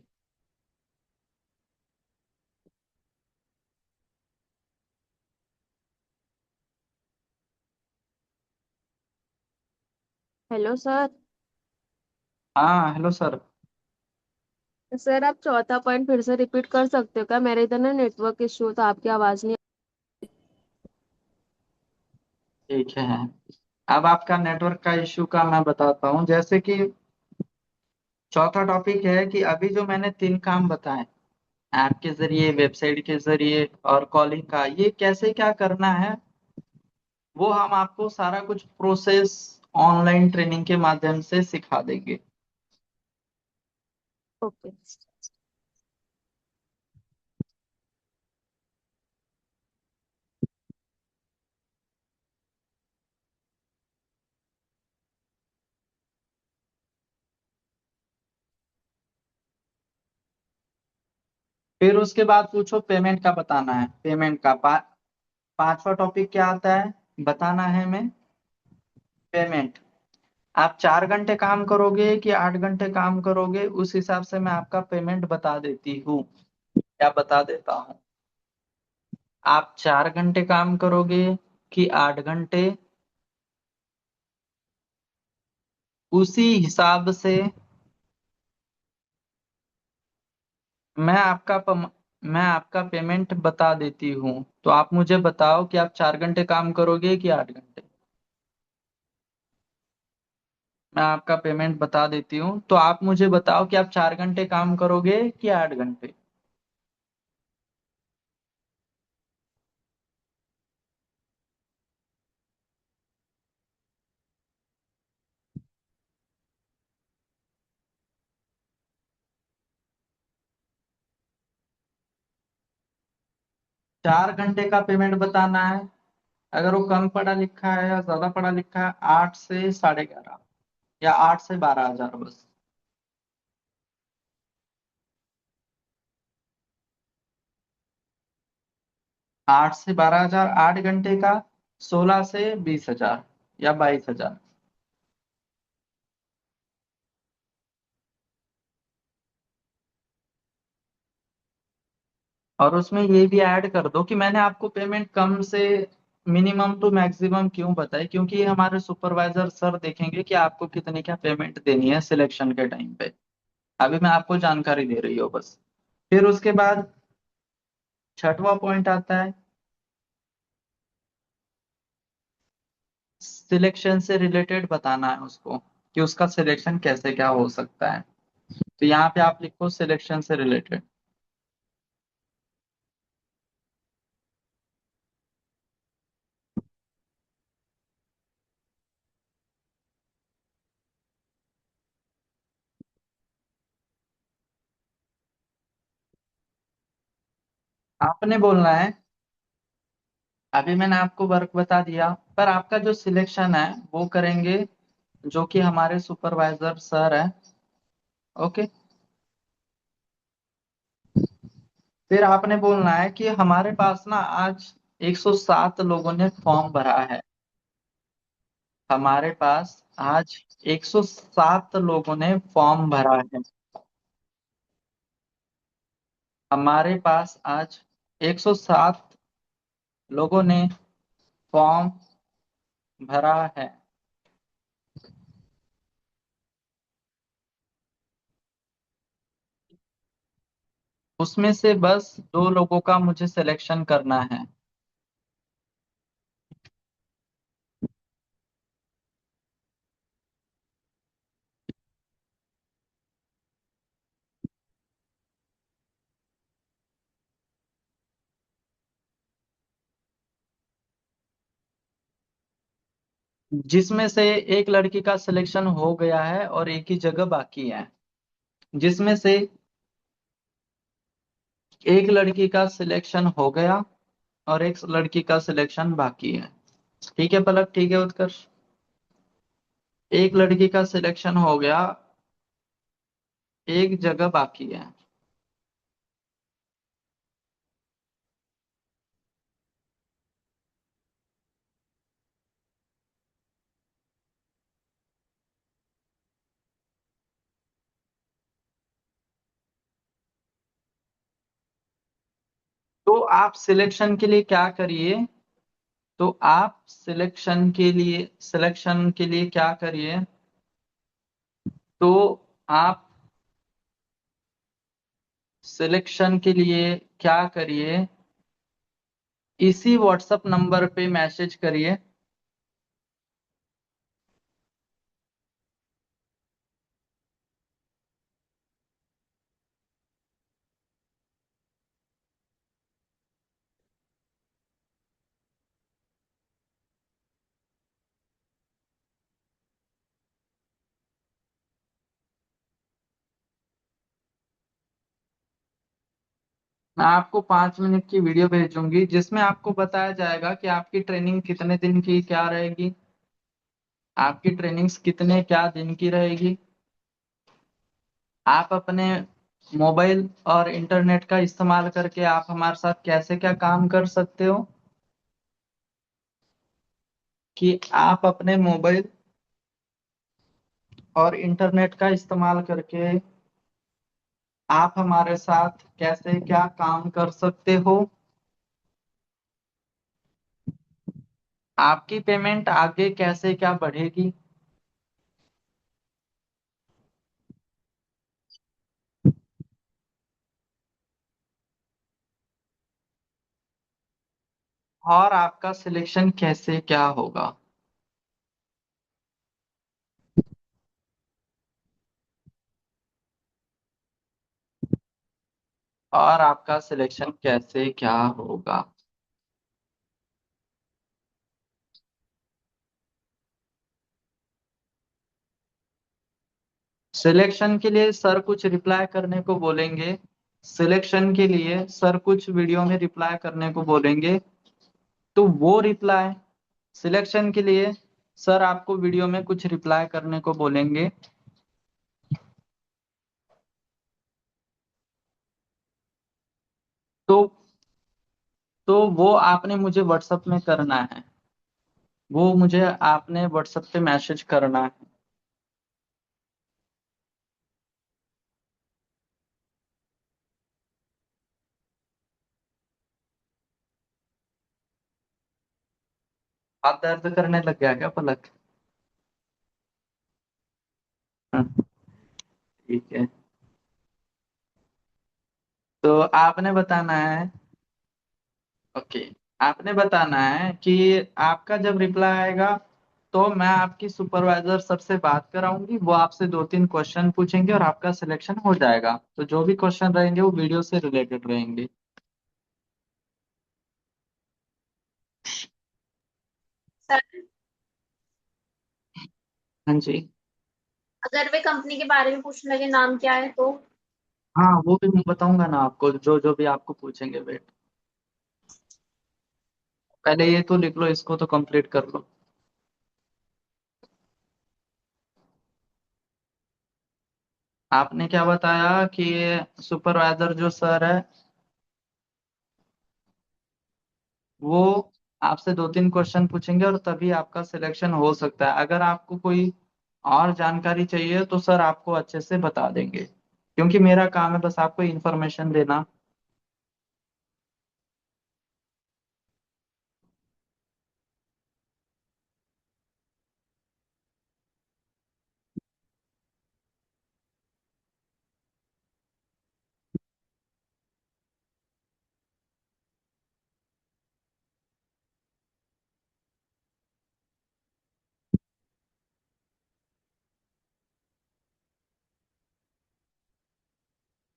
Hello sir. हाँ हेलो सर। सर आप चौथा पॉइंट फिर से रिपीट कर सकते हो क्या? मेरे इधर ना नेटवर्क इश्यू था, आपकी आवाज नहीं। ठीक है, अब आपका नेटवर्क का इश्यू का मैं बताता हूँ। जैसे कि चौथा टॉपिक है कि अभी जो मैंने 3 काम बताए, ऐप के जरिए, वेबसाइट के जरिए और कॉलिंग का, ये कैसे क्या करना है वो हम आपको सारा कुछ प्रोसेस ऑनलाइन ट्रेनिंग के माध्यम से सिखा देंगे। ओके। फिर उसके बाद पूछो पेमेंट का बताना है। पेमेंट का पांचवा टॉपिक क्या आता है बताना है हमें, पेमेंट। आप 4 घंटे काम करोगे कि 8 घंटे काम करोगे, उस हिसाब से मैं आपका पेमेंट बता देती हूँ, या बता देता हूँ। आप 4 घंटे काम करोगे कि 8 घंटे, उसी हिसाब से मैं मैं आपका पेमेंट बता देती हूँ। तो आप मुझे बताओ कि आप 4 घंटे काम करोगे कि 8 घंटे। मैं आपका पेमेंट बता देती हूँ, तो आप मुझे बताओ कि आप 4 घंटे काम करोगे कि 8 घंटे। 4 घंटे का पेमेंट बताना है। अगर वो कम पढ़ा लिखा है या ज्यादा पढ़ा लिखा है, 8 से 11.5 या 8 से 12 हजार बस। 8 से 12 हजार, 8 घंटे का 16 से 20 हजार या 22 हजार। और उसमें ये भी ऐड कर दो कि मैंने आपको पेमेंट कम से मिनिमम टू मैक्सिमम क्यों बताई, क्योंकि हमारे सुपरवाइजर सर देखेंगे कि आपको कितने क्या पेमेंट देनी है सिलेक्शन के टाइम पे। अभी मैं आपको जानकारी दे रही हूँ बस। फिर उसके बाद छठवां पॉइंट आता है सिलेक्शन से रिलेटेड बताना है उसको, कि उसका सिलेक्शन कैसे क्या हो सकता है। तो यहाँ पे आप लिखो सिलेक्शन से रिलेटेड। आपने बोलना है, अभी मैंने आपको वर्क बता दिया, पर आपका जो सिलेक्शन है वो करेंगे जो कि हमारे सुपरवाइजर सर है। ओके। फिर आपने बोलना है कि हमारे पास ना आज 107 लोगों ने फॉर्म भरा है। हमारे पास आज 107 लोगों ने फॉर्म भरा है। हमारे पास आज 107 लोगों ने फॉर्म भरा है। उसमें से बस 2 लोगों का मुझे सिलेक्शन करना है। जिसमें से एक लड़की का सिलेक्शन हो गया है और एक ही जगह बाकी है। जिसमें से एक लड़की का सिलेक्शन हो गया और एक लड़की का सिलेक्शन बाकी है। ठीक है पलक, ठीक है उत्कर्ष। एक लड़की का सिलेक्शन हो गया, एक जगह बाकी है। तो आप सिलेक्शन के लिए क्या करिए, तो आप सिलेक्शन के लिए क्या करिए, तो आप सिलेक्शन के लिए क्या करिए, इसी व्हाट्सएप नंबर पे मैसेज करिए। मैं आपको 5 मिनट की वीडियो भेजूंगी जिसमें आपको बताया जाएगा कि आपकी ट्रेनिंग कितने दिन की क्या रहेगी, आपकी ट्रेनिंग्स कितने क्या दिन की रहेगी। आप अपने मोबाइल और इंटरनेट का इस्तेमाल करके आप हमारे साथ कैसे क्या काम कर सकते हो, कि आप अपने मोबाइल और इंटरनेट का इस्तेमाल करके आप हमारे साथ कैसे क्या काम कर सकते हो, आपकी पेमेंट आगे कैसे क्या बढ़ेगी, और आपका सिलेक्शन कैसे क्या होगा। और आपका सिलेक्शन कैसे क्या होगा। सिलेक्शन के लिए सर कुछ रिप्लाई करने को बोलेंगे, सिलेक्शन के लिए सर कुछ वीडियो में रिप्लाई करने को बोलेंगे, तो वो रिप्लाई, सिलेक्शन के लिए सर आपको वीडियो में कुछ रिप्लाई करने को बोलेंगे, तो वो आपने मुझे व्हाट्सएप में करना है, वो मुझे आपने व्हाट्सएप पे मैसेज करना है। हाथ दर्द करने लग गया क्या पलक? हाँ, ठीक है। तो आपने बताना है, ओके, आपने बताना है कि आपका जब रिप्लाई आएगा तो मैं आपकी सुपरवाइजर सर से बात कराऊंगी, वो आपसे 2-3 क्वेश्चन पूछेंगे और आपका सिलेक्शन हो जाएगा। तो जो भी क्वेश्चन रहेंगे वो वीडियो से रिलेटेड रहेंगे। सर, हाँ जी। अगर वे कंपनी के बारे में पूछने लगे नाम क्या है तो? हाँ, वो भी मैं बताऊंगा ना आपको, जो जो भी आपको पूछेंगे। वेट, पहले ये तो लिख लो, इसको तो कंप्लीट कर लो। आपने क्या बताया कि सुपरवाइजर जो सर है वो आपसे 2-3 क्वेश्चन पूछेंगे और तभी आपका सिलेक्शन हो सकता है। अगर आपको कोई और जानकारी चाहिए तो सर आपको अच्छे से बता देंगे, क्योंकि मेरा काम है बस आपको इन्फॉर्मेशन देना।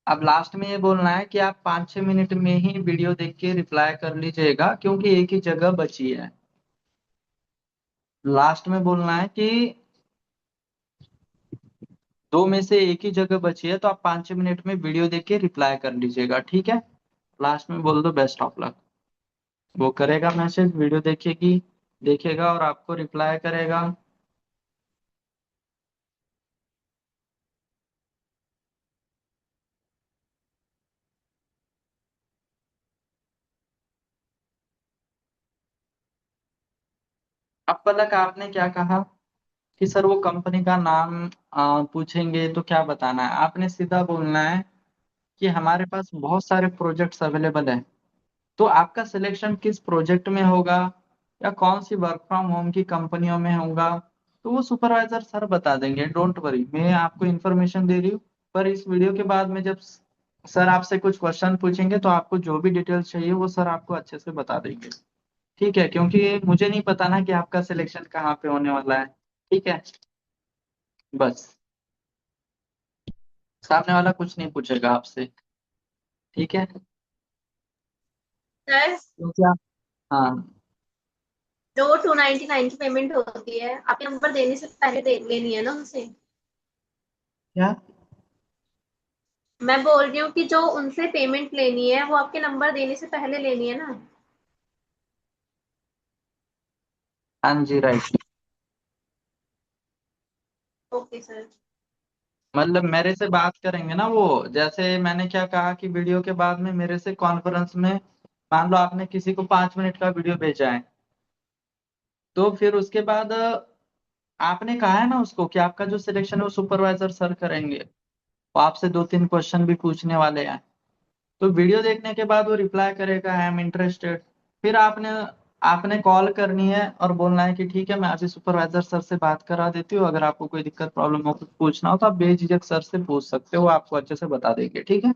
अब लास्ट में ये बोलना है कि आप 5-6 मिनट में ही वीडियो देख के रिप्लाई कर लीजिएगा, क्योंकि एक ही जगह बची है। लास्ट में बोलना है कि दो में से एक ही जगह बची है, तो आप 5-6 मिनट में वीडियो देख के रिप्लाई कर लीजिएगा, ठीक है। लास्ट में बोल दो बेस्ट ऑफ लक। वो करेगा मैसेज, वीडियो देखेगी, देखेगा और आपको रिप्लाई करेगा। अब पलक आपने क्या कहा कि सर वो कंपनी का नाम पूछेंगे तो क्या बताना है। आपने सीधा बोलना है कि हमारे पास बहुत सारे प्रोजेक्ट्स अवेलेबल है, तो आपका सिलेक्शन किस प्रोजेक्ट में होगा या कौन सी वर्क फ्रॉम होम की कंपनियों में होगा, तो वो सुपरवाइजर सर बता देंगे। डोंट वरी, मैं आपको इन्फॉर्मेशन दे रही हूँ। पर इस वीडियो के बाद में जब सर आपसे कुछ क्वेश्चन पूछेंगे तो आपको जो भी डिटेल्स चाहिए वो सर आपको अच्छे से बता देंगे, ठीक है। क्योंकि मुझे नहीं पता ना कि आपका सिलेक्शन कहाँ पे होने वाला है, ठीक है। बस, सामने वाला कुछ नहीं पूछेगा आपसे, ठीक है। सर, क्योंकि आप, हाँ, जो 299 की पेमेंट होती है आपके नंबर देने से पहले दे लेनी है ना उनसे? क्या? मैं बोल रही हूँ कि जो उनसे पेमेंट लेनी है वो आपके नंबर देने से पहले लेनी है ना? हाँ जी, राइट। Okay sir. मतलब मेरे से बात करेंगे ना वो, जैसे मैंने क्या कहा कि वीडियो के बाद में मेरे से कॉन्फ्रेंस में, मान लो आपने किसी को 5 मिनट का वीडियो भेजा है, तो फिर उसके बाद आपने कहा है ना उसको कि आपका जो सिलेक्शन है वो सुपरवाइजर सर करेंगे, वो आपसे 2-3 क्वेश्चन भी पूछने वाले हैं। तो वीडियो देखने के बाद वो रिप्लाई करेगा आई एम इंटरेस्टेड। फिर आपने आपने कॉल करनी है और बोलना है कि ठीक है मैं अभी सुपरवाइजर सर से बात करा देती हूँ, अगर आपको कोई दिक्कत प्रॉब्लम हो कुछ पूछना हो तो आप बेझिझक सर से पूछ सकते हो, वो आपको अच्छे से बता देंगे, ठीक है।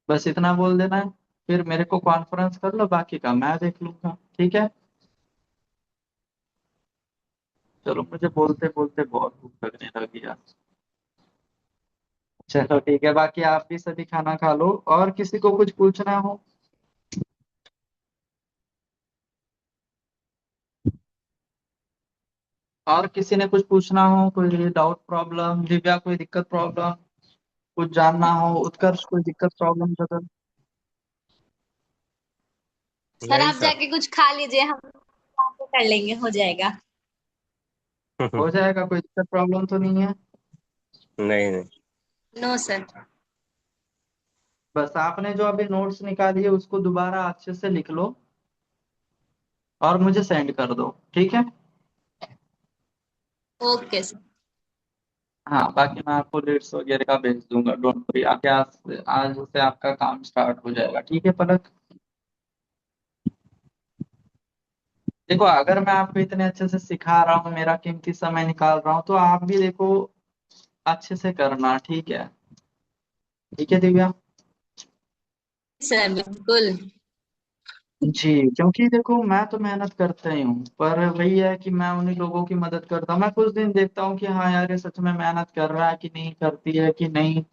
बस इतना बोल देना है, फिर मेरे को कॉन्फ्रेंस कर लो, बाकी का मैं देख लूंगा, ठीक है। चलो मुझे बोलते बोलते बहुत भूख लगने लगी यार। चलो ठीक है, बाकी आप भी सभी खाना खा लो, और किसी को कुछ पूछना हो। और किसी ने कुछ पूछना हो, कोई डाउट प्रॉब्लम, दिव्या कोई दिक्कत प्रॉब्लम, कुछ जानना हो, उत्कर्ष कोई दिक्कत प्रॉब्लम बदल। सर नहीं आप सर। जाके कुछ खा लीजिए, हम काम तो कर लेंगे, हो जाएगा। हो जाएगा, कोई दिक्कत प्रॉब्लम तो नहीं है। नहीं नहीं। No sir. बस आपने जो अभी नोट्स निकाली है उसको दोबारा अच्छे से लिख लो और मुझे सेंड कर दो, ठीक है। Okay sir. हाँ बाकी मैं आपको डेट्स वगैरह का भेज दूंगा, डोंट वरी, आके आज आज से आपका काम स्टार्ट हो जाएगा, ठीक है पलक। देखो अगर मैं आपको इतने अच्छे से सिखा रहा हूँ, मेरा कीमती समय निकाल रहा हूँ, तो आप भी देखो अच्छे से करना, ठीक है। ठीक है दिव्या। सर बिल्कुल। जी, क्योंकि देखो मैं तो मेहनत करता ही हूँ, पर वही है कि मैं उन्हीं लोगों की मदद करता हूँ। मैं कुछ दिन देखता हूँ कि हाँ यार ये सच में मेहनत कर रहा है कि नहीं, करती है कि नहीं।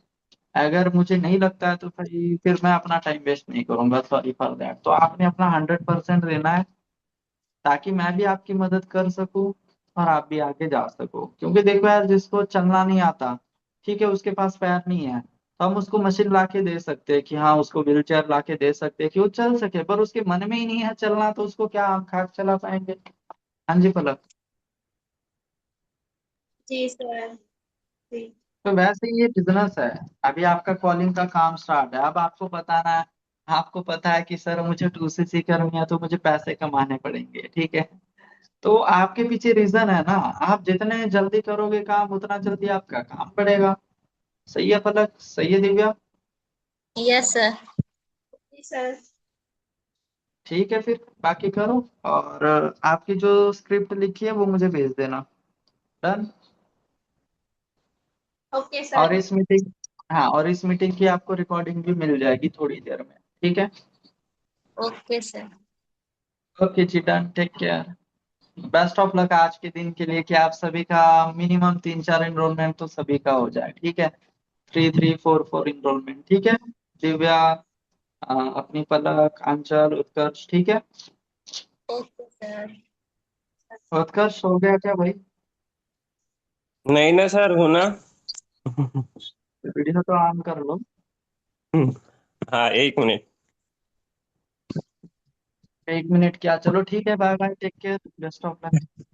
अगर मुझे नहीं लगता है तो फिर मैं अपना टाइम वेस्ट नहीं करूंगा, सॉरी फॉर दैट। तो आपने अपना 100% देना है, ताकि मैं भी आपकी मदद कर सकूं और आप भी आगे जा सको। क्योंकि देखो यार, जिसको चलना नहीं आता, ठीक है, उसके पास पैर नहीं है, तो हम उसको मशीन ला के दे सकते हैं कि हाँ, उसको व्हील चेयर ला के दे सकते हैं कि वो चल सके, पर उसके मन में ही नहीं है चलना, तो उसको क्या हम खाक चला पाएंगे। हाँ जी पलक। जी सर। जी। तो वैसे ही ये बिजनेस है। अभी आपका कॉलिंग का काम स्टार्ट है, अब आपको बताना है, आपको पता है कि सर मुझे 2cc करनी है तो मुझे पैसे कमाने पड़ेंगे, ठीक है। तो आपके पीछे रीजन है ना, आप जितने जल्दी करोगे काम उतना जल्दी आपका काम बढ़ेगा। सही है पलक, सही है दिव्या। Yes sir. जी सर। ठीक है फिर बाकी करो, और आपकी जो स्क्रिप्ट लिखी है वो मुझे भेज देना। डन। ओके और सर। इस मीटिंग, हाँ, और इस मीटिंग की आपको रिकॉर्डिंग भी मिल जाएगी थोड़ी देर में, ठीक है। Okay sir. ओके जी, done, take care. Best of luck आज के दिन के लिए, कि आप सभी का मिनिमम 3-4 एनरोलमेंट तो सभी का हो जाए, ठीक है। 3-3-4-4 एनरोलमेंट, ठीक है। दिव्या, अपनी पलक, अंचल, उत्कर्ष, ठीक है। Okay sir. उत्कर्ष हो गया क्या भाई? नहीं ना सर, होना। वीडियो तो ऑन कर लो। हाँ, 1 मिनट। 1 मिनट क्या, चलो ठीक है, bye bye, take care, best of luck.